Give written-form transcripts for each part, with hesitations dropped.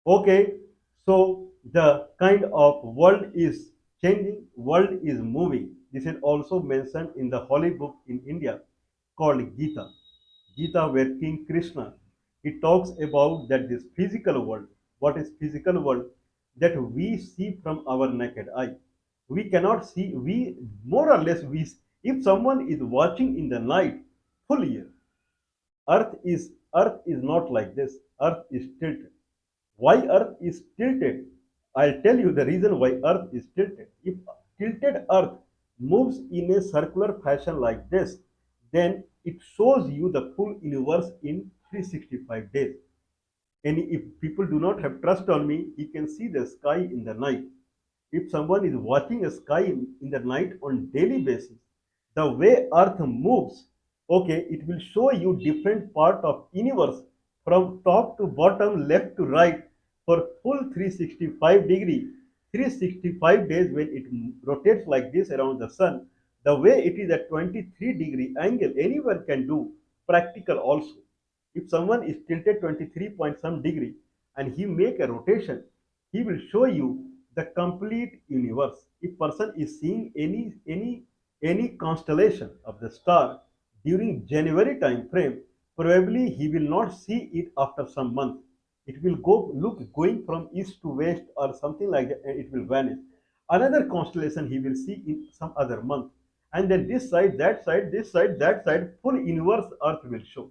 Okay, so the kind of world is changing, world is moving. This is also mentioned in the holy book in India called Gita. Gita, where King Krishna, he talks about that this physical world, what is physical world, that we see from our naked eye. We cannot see, we more or less, we, if someone is watching in the night, full year, earth is not like this. Earth is tilted. Why earth is tilted? I'll tell you the reason why earth is tilted. If tilted earth moves in a circular fashion like this, then it shows you the full universe in 365 days. And if people do not have trust on me, you can see the sky in the night. If someone is watching a sky in the night on daily basis, the way earth moves, okay, it will show you different part of universe from top to bottom, left to right, for full 365 degree, 365 days. When it rotates like this around the sun, the way it is at 23-degree angle, anyone can do practical also. If someone is tilted 23 point some degree and he make a rotation, he will show you the complete universe. If person is seeing any constellation of the star during January time frame, probably he will not see it after some month. It will go look going from east to west or something like that, and it will vanish. Another constellation he will see in some other month, and then this side, that side, this side, that side, full universe Earth will show.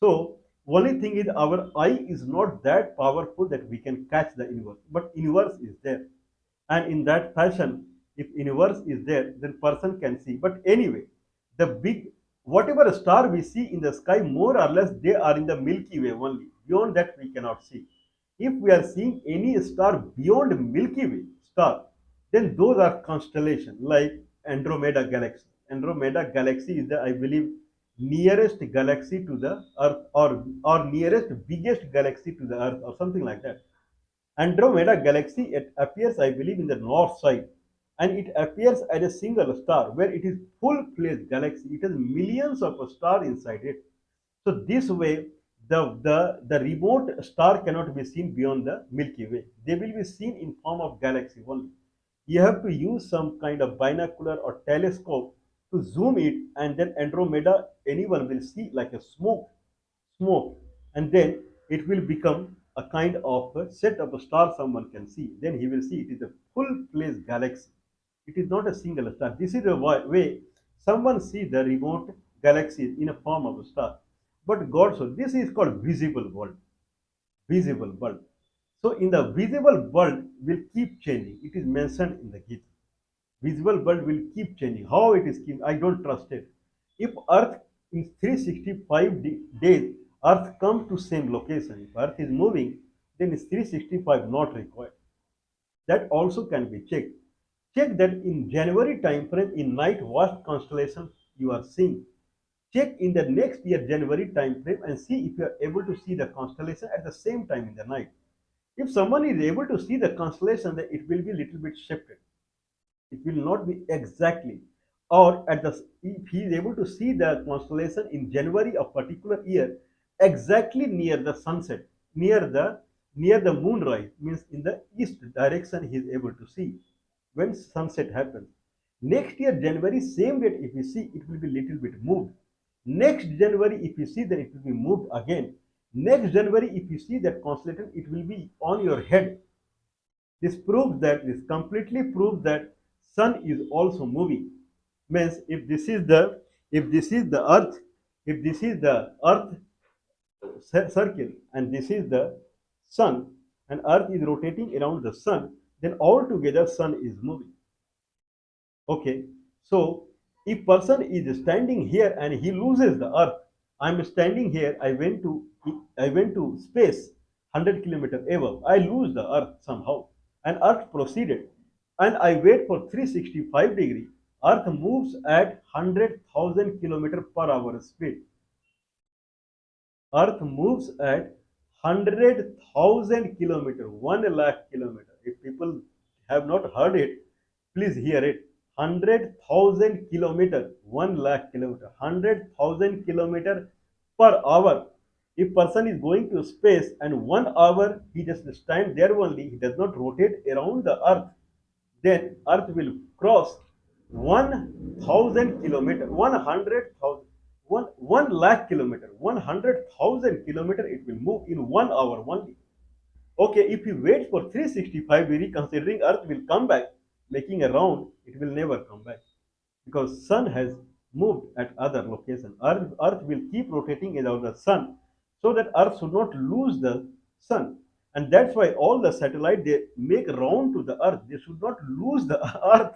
So only thing is our eye is not that powerful that we can catch the universe, but universe is there. And in that fashion, if universe is there, then person can see. But anyway, the big whatever star we see in the sky, more or less they are in the Milky Way only. Beyond that we cannot see. If we are seeing any star beyond Milky Way star, then those are constellation like Andromeda galaxy. Andromeda galaxy is the, I believe, nearest galaxy to the Earth, or nearest biggest galaxy to the Earth, or something like that. Andromeda galaxy, it appears, I believe, in the north side, and it appears as a single star where it is full-fledged galaxy. It has millions of stars inside it. So this way, the remote star cannot be seen beyond the Milky Way. They will be seen in form of galaxy only. You have to use some kind of binocular or telescope to zoom it, and then Andromeda anyone will see like a smoke, and then it will become a kind of a set of a star someone can see. Then he will see it is a full-fledged galaxy. It is not a single star. This is the way someone see the remote galaxies in a form of a star. But God, so this is called visible world. Visible world. So in the visible world will keep changing. It is mentioned in the Gita. Visible world will keep changing. How it is keep, I don't trust it. If Earth in 365 days, Earth comes to same location. If Earth is moving, then it's 365 not required. That also can be checked. Check that in January time frame in night what constellation you are seeing. Check in the next year January time frame and see if you are able to see the constellation at the same time in the night. If someone is able to see the constellation, then it will be little bit shifted. It will not be exactly. Or at the if he is able to see the constellation in January of particular year, exactly near the sunset, near the moonrise, means in the east direction he is able to see when sunset happens. Next year January, same date if you see, it will be little bit moved. Next January if you see, then it will be moved again. Next January if you see that constellation, it will be on your head. This completely proves that sun is also moving. Means if this is the earth, if this is the earth circle and this is the sun, and earth is rotating around the sun, then altogether sun is moving. Okay, so if person is standing here and he loses the earth, I'm standing here, I went to space 100 kilometer above, I lose the earth somehow, and earth proceeded, and I wait for 365 degree, earth moves at 100,000 kilometer per hour speed. Earth moves at 100,000 kilometer, 1 lakh kilometer. If people have not heard it, please hear it. 100,000 kilometer, 1 lakh kilometer, 100,000 kilometer per hour. If person is going to space and 1 hour he just stand there only, he does not rotate around the earth, then earth will cross 1,000 kilometer, 100,000, 1 lakh kilometer, 100,000 kilometer it will move in 1 hour only. Okay, if you wait for 365 degree, considering earth will come back, making a round, it will never come back because sun has moved at other location. Earth will keep rotating around the sun so that earth should not lose the sun. And that's why all the satellite they make round to the earth. They should not lose the earth.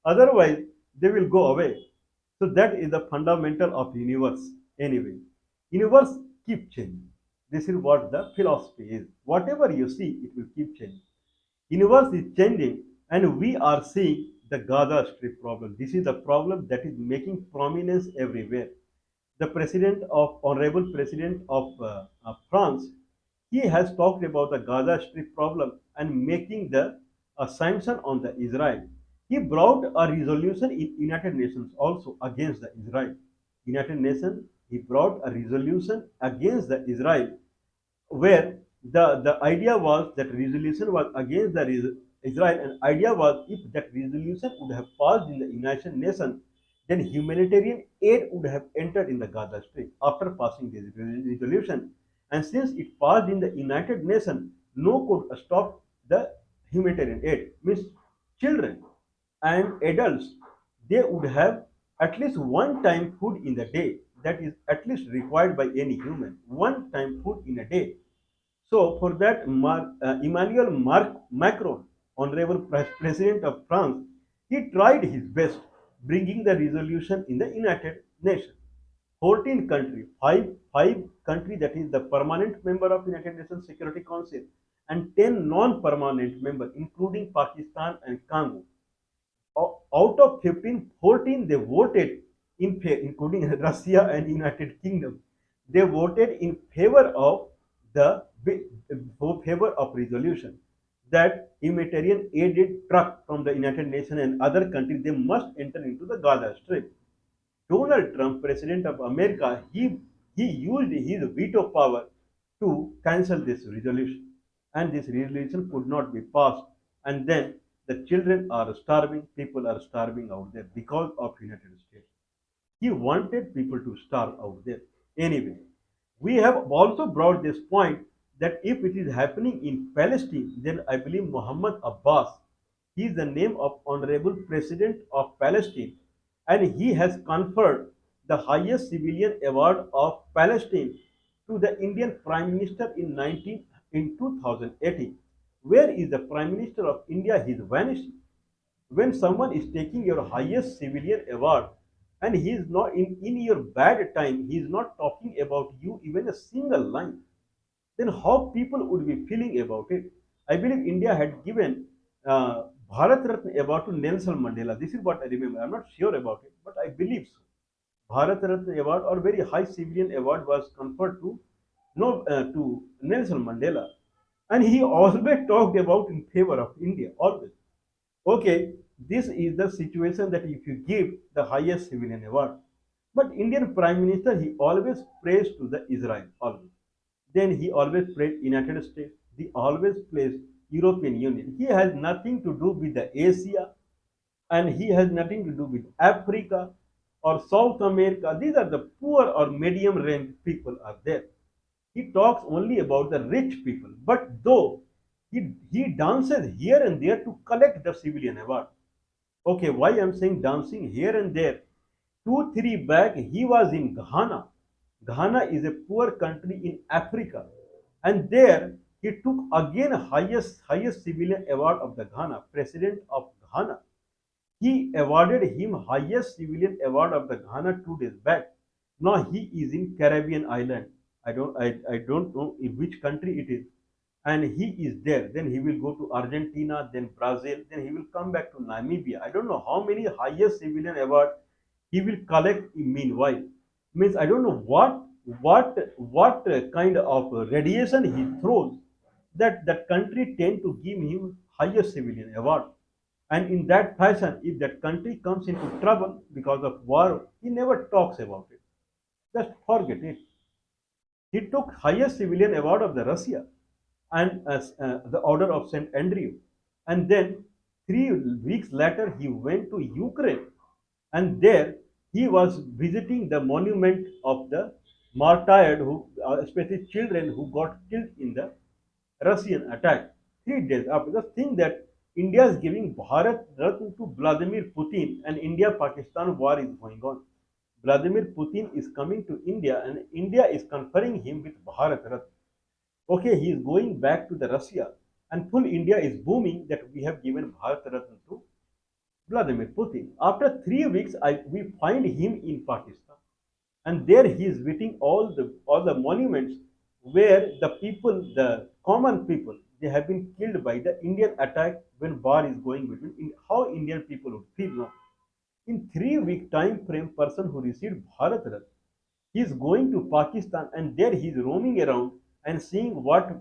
Otherwise, they will go away. So that is the fundamental of universe. Anyway, universe keep changing. This is what the philosophy is. Whatever you see, it will keep changing. Universe is changing and we are seeing the Gaza Strip problem. This is the problem that is making prominence everywhere. The honorable president of France, he has talked about the Gaza Strip problem and making the a sanction on the Israel. He brought a resolution in United Nations also against the Israel. United Nations, he brought a resolution against the Israel where the idea was that resolution was against the Israel, and idea was if that resolution would have passed in the United Nations, then humanitarian aid would have entered in the Gaza Strip after passing this resolution. And since it passed in the United Nations, no could stop the humanitarian aid. Means children and adults, they would have at least one time food in the day. That is at least required by any human. One time food in a day. So for that, Emmanuel Macron, honorable president of France, he tried his best bringing the resolution in the United Nations. 14 countries, five country that is the permanent member of United Nations Security Council, and 10 non-permanent members, including Pakistan and Congo. Out of 15, 14 they voted in favor, including Russia and United Kingdom. They voted in favor of the favor of resolution that humanitarian aided truck from the United Nations and other countries they must enter into the Gaza Strip. Donald Trump, President of America, he used his veto power to cancel this resolution. And this resolution could not be passed. And then the children are starving, people are starving out there because of United States. He wanted people to starve out there. Anyway, we have also brought this point that if it is happening in Palestine, then I believe Muhammad Abbas, he is the name of honorable president of Palestine, and he has conferred the highest civilian award of Palestine to the Indian Prime Minister in 2018. Where is the Prime Minister of India? He is vanishing. When someone is taking your highest civilian award and he is not in your bad time, he is not talking about you even a single line, then how people would be feeling about it? I believe India had given Bharat Ratna award to Nelson Mandela. This is what I remember. I'm not sure about it, but I believe so. Bharat Ratna award or very high civilian award was conferred to no to Nelson Mandela, and he always talked about in favor of India. Always. Okay, this is the situation that if you give the highest civilian award, but Indian Prime Minister he always prays to the Israel always. Then he always prays United States. He always prays European Union. He has nothing to do with the Asia, and he has nothing to do with Africa or South America. These are the poor or medium range people are there. He talks only about the rich people. But though he dances here and there to collect the civilian award. Okay, why I'm saying dancing here and there? 2, 3 back, he was in Ghana. Ghana is a poor country in Africa, and there he took again highest civilian award of the Ghana, president of Ghana. He awarded him highest civilian award of the Ghana 2 days back. Now he is in Caribbean island. I don't know in which country it is, and he is there. Then he will go to Argentina, then Brazil, then he will come back to Namibia. I don't know how many highest civilian award he will collect meanwhile. Means I don't know what kind of radiation he throws that that country tend to give him highest civilian award. And in that fashion, if that country comes into trouble because of war, he never talks about it. Just forget it. He took highest civilian award of the Russia and the Order of Saint Andrew. And then 3 weeks later, he went to Ukraine, and there he was visiting the monument of the martyred, especially children who got killed in the Russian attack. 3 days after, the thing that India is giving Bharat Ratna to Vladimir Putin, and India-Pakistan war is going on. Vladimir Putin is coming to India, and India is conferring him with Bharat Ratna. Okay, he is going back to the Russia, and full India is booming that we have given Bharat Ratna to Vladimir Putin. After 3 weeks, we find him in Pakistan, and there he is visiting all the monuments where the people, the common people, they have been killed by the Indian attack when war is going between. How Indian people would feel now? In 3 week time frame, person who received Bharat Ratna, he is going to Pakistan, and there he is roaming around and seeing what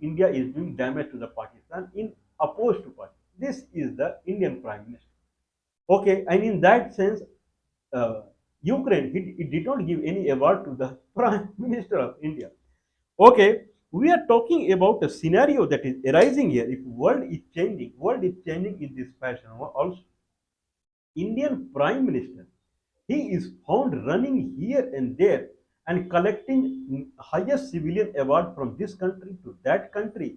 India is doing damage to the Pakistan in opposed to Pakistan. This is the Indian Prime Minister. Okay, and in that sense, uh, Ukraine, he did not give any award to the Prime Minister of India. Okay, we are talking about a scenario that is arising here. If world is changing in this fashion. Also, Indian Prime Minister, he is found running here and there and collecting highest civilian award from this country to that country.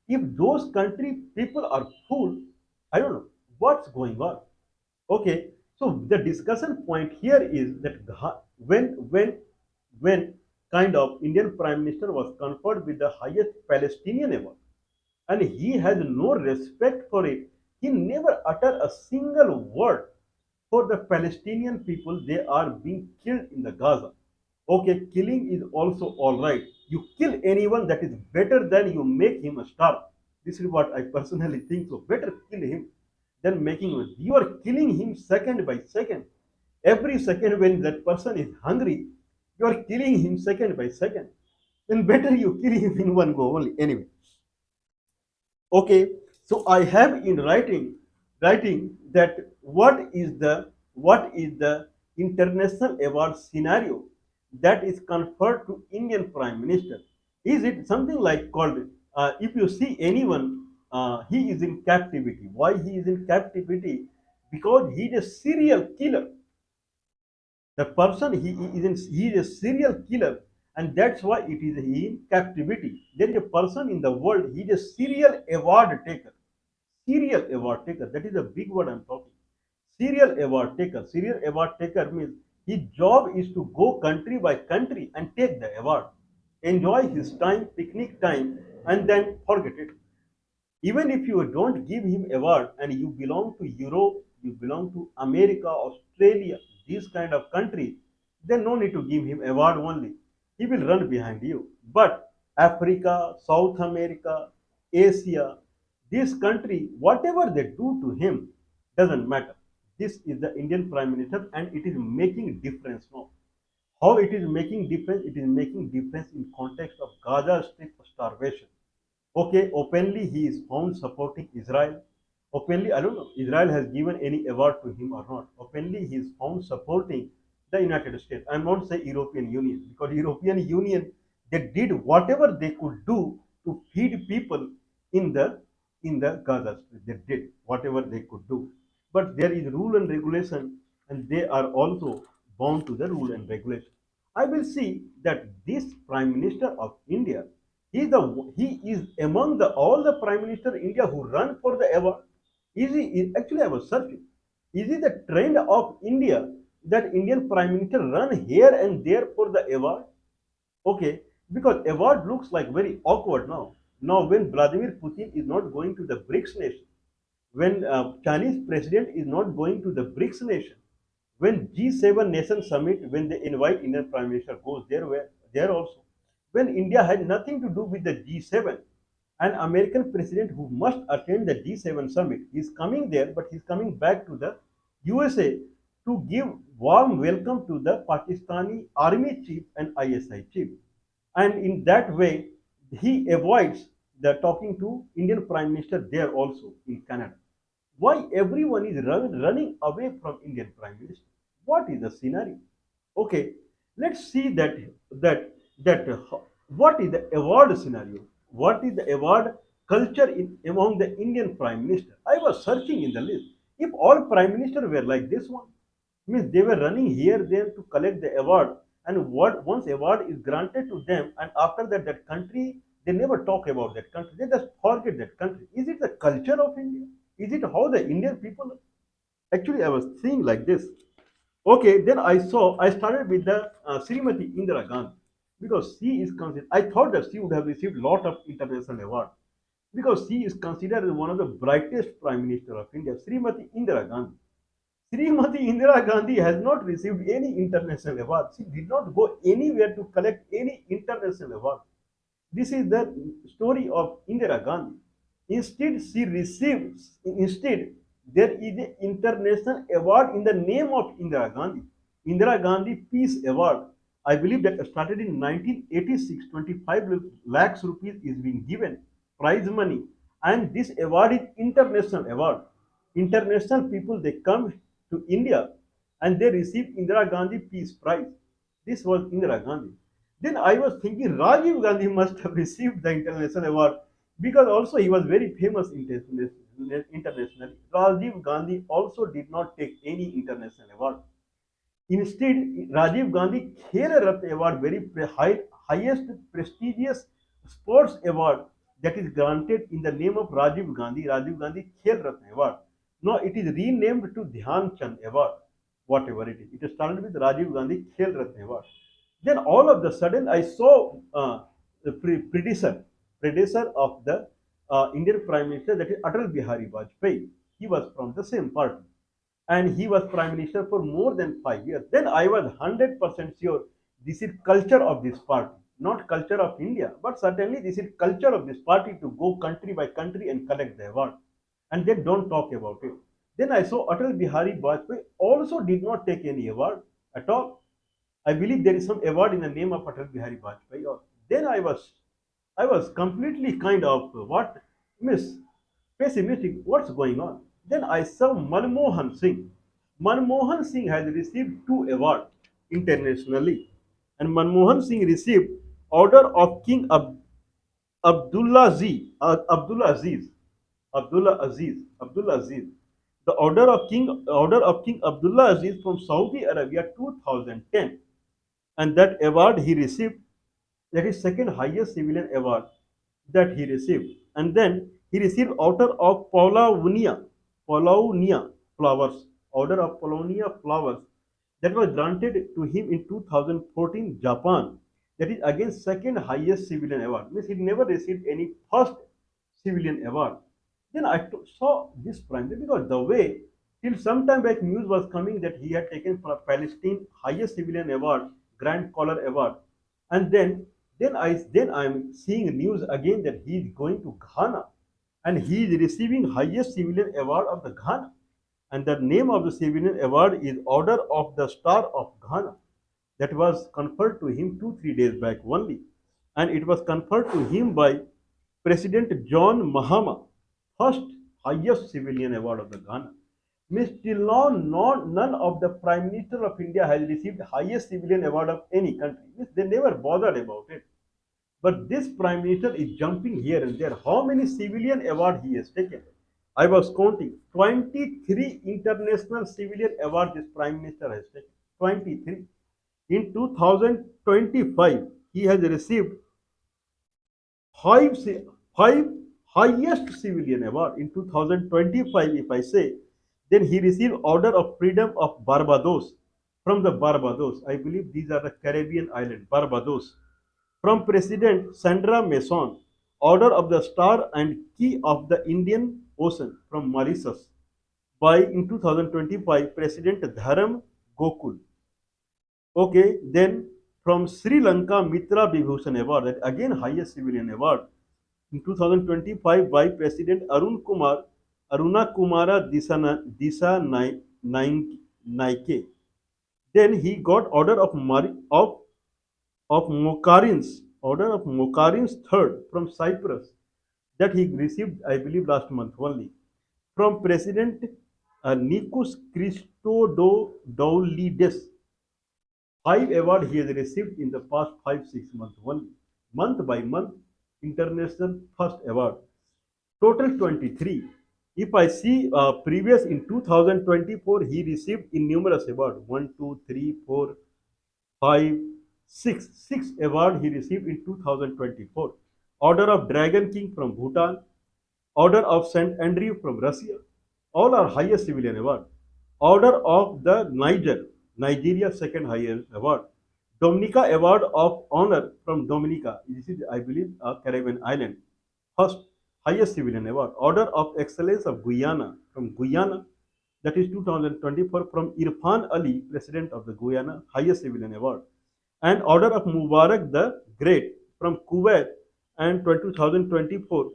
If those country people are full, I don't know what's going on. Okay, so the discussion point here is that when kind of Indian Prime Minister was conferred with the highest Palestinian award, and he has no respect for it. He never uttered a single word for the Palestinian people. They are being killed in the Gaza. Okay, killing is also all right. You kill anyone, that is better than you make him a star. This is what I personally think. So better kill him than making him. You are killing him second by second. Every second when that person is hungry, you are killing him second by second. Then better you kill him in one go only. Anyway, okay, so I have in writing that what is the international award scenario that is conferred to Indian Prime Minister? Is it something like called, if you see anyone, he is in captivity. Why he is in captivity? Because he is a serial killer. The person he is a serial killer, and that's why it is he in captivity. There is a person in the world, he is a serial award taker. Serial award taker, that is a big word I'm talking. Serial award taker. Serial award taker means his job is to go country by country and take the award, enjoy his time, picnic time, and then forget it. Even if you don't give him award and you belong to Europe, you belong to America, Australia, these kind of countries, then no need to give him award only. He will run behind you. But Africa, South America, Asia, this country, whatever they do to him doesn't matter. This is the Indian Prime Minister, and it is making difference now. How it is making difference? It is making difference in context of Gaza Strip starvation. Okay, openly he is found supporting Israel. Openly, I don't know, Israel has given any award to him or not. Openly, he is found supporting the United States. I won't say European Union, because European Union, they did whatever they could do to feed people in the in the Gaza Strip. They did whatever they could do. But there is rule and regulation, and they are also bound to the rule and regulation. I will see that this Prime Minister of India, he is among the all the Prime Minister of India who run for the award. Actually, I was searching. Is it the trend of India that Indian Prime Minister run here and there for the award? Okay, because award looks like very awkward now. Now, when Vladimir Putin is not going to the BRICS nation, when Chinese president is not going to the BRICS nation, when G7 nation summit, when they invite Indian Prime Minister goes there, where there also, when India had nothing to do with the G7, an American president who must attend the G7 summit is coming there, but he's coming back to the USA to give warm welcome to the Pakistani army chief and ISI chief. And in that way, he avoids the talking to Indian Prime Minister there also in Canada. Why everyone is running away from Indian Prime Minister? What is the scenario? Okay, let's see that that what is the award scenario, what is the award culture among the Indian prime minister. I was searching in the list. If all prime ministers were like this one, means they were running here there to collect the award, and what once award is granted to them, and after that that country they never talk about that country. They just forget that country. Is it the culture of India? Is it how the Indian people? Actually, I was seeing like this. Okay, then I started with the Srimati Indira Gandhi because she is considered, I thought that she would have received a lot of international awards because she is considered as one of the brightest prime minister of India, Srimati Indira Gandhi. Srimati Indira Gandhi has not received any international award. She did not go anywhere to collect any international award. This is the story of Indira Gandhi. Instead, there is an international award in the name of Indira Gandhi. Indira Gandhi Peace Award. I believe that started in 1986, 25 lakhs rupees is being given, prize money. And this award is international award. International people, they come to India and they receive Indira Gandhi Peace Prize. This was Indira Gandhi. Then I was thinking Rajiv Gandhi must have received the international award because also he was very famous internationally. Rajiv Gandhi also did not take any international award. Instead, Rajiv Gandhi Khel Ratna Award, very highest prestigious sports award that is granted in the name of Rajiv Gandhi Khel Ratna Award. Now it is renamed to Dhyan Chand Award, whatever it is. It started with Rajiv Gandhi Khel Ratna Award. Then all of the sudden, I saw the predecessor of the Indian Prime Minister, that is Atal Bihari Vajpayee. He was from the same party and he was prime minister for more than 5 years. Then I was 100% sure this is culture of this party, not culture of India, but certainly this is culture of this party to go country by country and collect the award, and then don't talk about it. Then I saw Atal Bihari Vajpayee also did not take any award at all. I believe there is some award in the name of Atal Bihari Vajpayee. Then I was completely kind of what miss pessimistic. What's going on? Then I saw Manmohan Singh. Manmohan Singh has received two awards internationally, and Manmohan Singh received Order of King Abdullah Z, Abdullah Aziz, Abdullah Aziz. The Order of King Abdullah Aziz from Saudi Arabia 2010, and that award he received, that is second highest civilian award that he received. And then he received Order of Paulinia Flowers, Order of Paulinia Flowers, that was granted to him in 2014 Japan. That is again second highest civilian award. Means he never received any first civilian award. Then I saw this prime minister because the way till some time back news was coming that he had taken for Palestine highest civilian award, Grand Collar Award, and then I'm seeing news again that he is going to Ghana, and he is receiving highest civilian award of the Ghana, and the name of the civilian award is Order of the Star of Ghana, that was conferred to him 2 3 days back only, and it was conferred to him by President John Mahama, first highest civilian award of the Ghana. Means till now, none of the Prime Minister of India has received highest civilian award of any country. Means they never bothered about it. But this Prime Minister is jumping here and there. How many civilian award he has taken? I was counting 23 international civilian awards this Prime Minister has taken. 23. In 2025, he has received five, five highest civilian award. In 2025, if I say, then he received Order of Freedom of Barbados from the Barbados. I believe these are the Caribbean island, Barbados. From President Sandra Mason, Order of the Star and Key of the Indian Ocean from Mauritius. By in 2025, President Dharam Gokul. Okay, then from Sri Lanka Mitra Vibhushan Award, that again highest civilian award, in 2025 by President Aruna Kumara Naike. Then he got Order of Mokarins third from Cyprus, that he received, I believe, last month only. From President Nikos Christodoulides. Five award he has received in the past 5 6 months only. Month by month, international first award. Total 23. If I see previous in 2024, he received in numerous awards. One, two, three, four, five, six. Six award he received in 2024. Order of Dragon King from Bhutan, Order of St. Andrew from Russia. All are highest civilian award. Order of the Nigeria second highest award. Dominica Award of Honor from Dominica. This is, I believe, a Caribbean island. First highest civilian award. Order of Excellence of Guyana from Guyana. That is 2024 from Irfan Ali, President of the Guyana, highest civilian award. And Order of Mubarak the Great from Kuwait, and 2024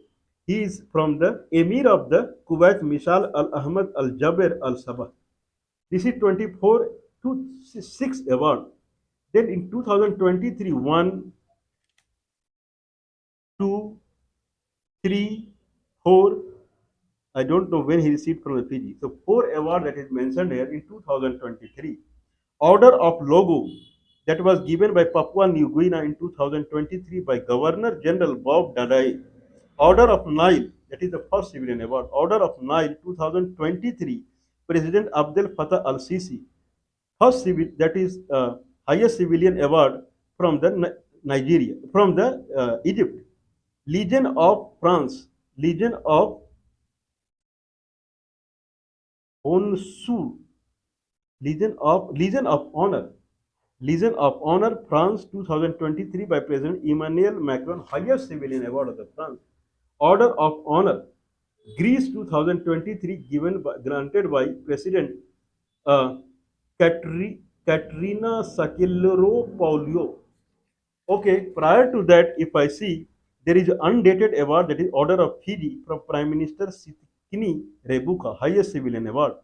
he is from the Emir of the Kuwait, Mishal Al Ahmad Al Jaber Al Sabah. This is 24 to 6 award. Then in 2023, 1, 2, 3, 4. I don't know when he received from the Fiji. So 4 award that is mentioned here in 2023. Order of Logo that was given by Papua New Guinea in 2023 by Governor General Bob Dadai. Order of Nile, that is the first civilian award. Order of Nile 2023, President Abdel Fattah al-Sisi. First civil, that is highest civilian award from the Nigeria, from the Egypt. Legion of France, Legion of Honshu, Legion of Honor, Legion of Honor France 2023 by President Emmanuel Macron, highest civilian award of the France. Order of Honor Greece 2023 granted by President uh, Katrina Sakelloropoulou. Okay, prior to that, if I see, there is an undated award, that is Order of Fiji from Prime Minister Sitkini Rebuka, highest civilian award.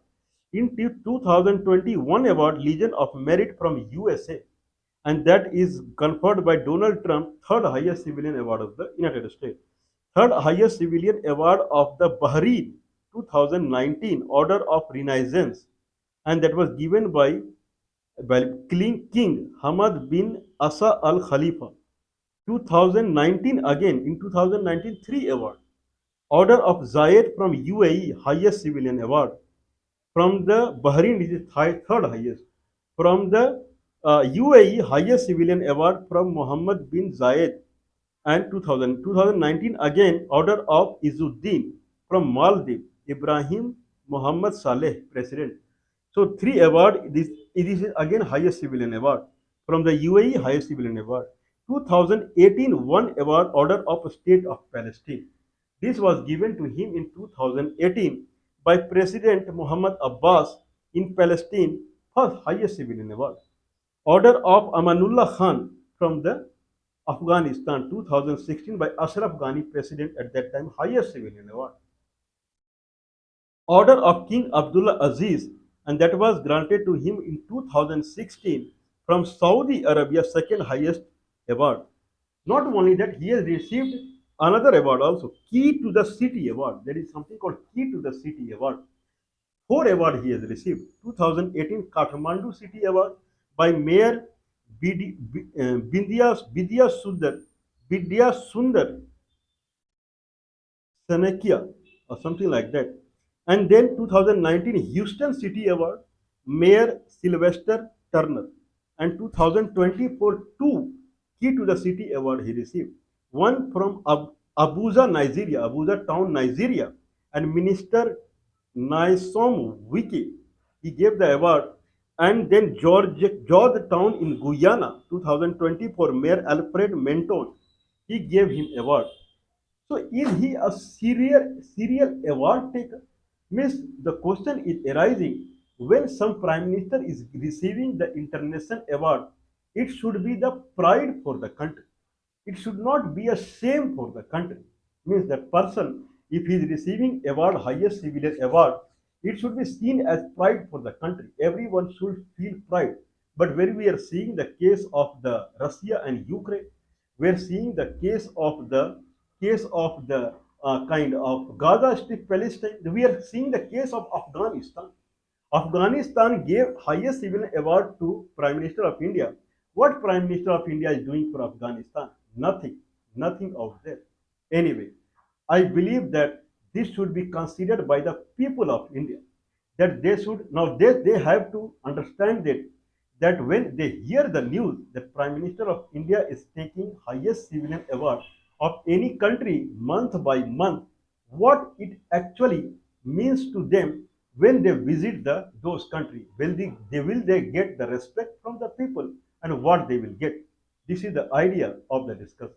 In 2021 award, Legion of Merit from USA, and that is conferred by Donald Trump, third highest civilian award of the United States. Third highest civilian award of the Bahrain 2019 Order of Renaissance, and that was given by King Hamad bin Asa Al Khalifa. 2019 again, in 2019 three award. Order of Zayed from UAE, highest civilian award. From the Bahrain, this is third highest. From the UAE, highest civilian award from Mohammed bin Zayed. And 2019 again, Order of Izzuddin from Maldives, Ibrahim Mohammed Saleh, President. So three award, this is again highest civilian award. From the UAE, highest civilian award. 2018 one award, Order of State of Palestine. This was given to him in 2018 by President Muhammad Abbas in Palestine, first highest civilian award. Order of Amanullah Khan from the Afghanistan 2016 by Ashraf Ghani, President at that time, highest civilian award. Order of King Abdullah Aziz, and that was granted to him in 2016 from Saudi Arabia, second highest award. Not only that, he has received another award also, Key to the City Award. There is something called Key to the City Award. Four award he has received. 2018 Kathmandu City Award by Mayor Bidya Sundar Senekia or something like that. And then 2019 Houston City Award, Mayor Sylvester Turner. And 2024 two Key to the City Award he received. One from Abuja, Nigeria, Abuja town, Nigeria, and Minister Naisom Wiki. He gave the award. And then Georgetown in Guyana, 2024, Mayor Alfred Menton. He gave him award. So is he a serial award taker? Means the question is arising, when some prime minister is receiving the international award, it should be the pride for the country. It should not be a shame for the country. Means that person, if he is receiving award, highest civilian award, it should be seen as pride for the country. Everyone should feel pride. But when we are seeing the case of the Russia and Ukraine, we are seeing the case of the kind of Gaza Strip Palestine. We are seeing the case of Afghanistan. Afghanistan gave highest civilian award to Prime Minister of India. What Prime Minister of India is doing for Afghanistan? Nothing. Nothing out there. Anyway, I believe that this should be considered by the people of India. That they should now they have to understand that when they hear the news that Prime Minister of India is taking highest civilian award of any country month by month, what it actually means to them when they visit those countries. Will they get the respect from the people, and what they will get. This is the idea of the discussion.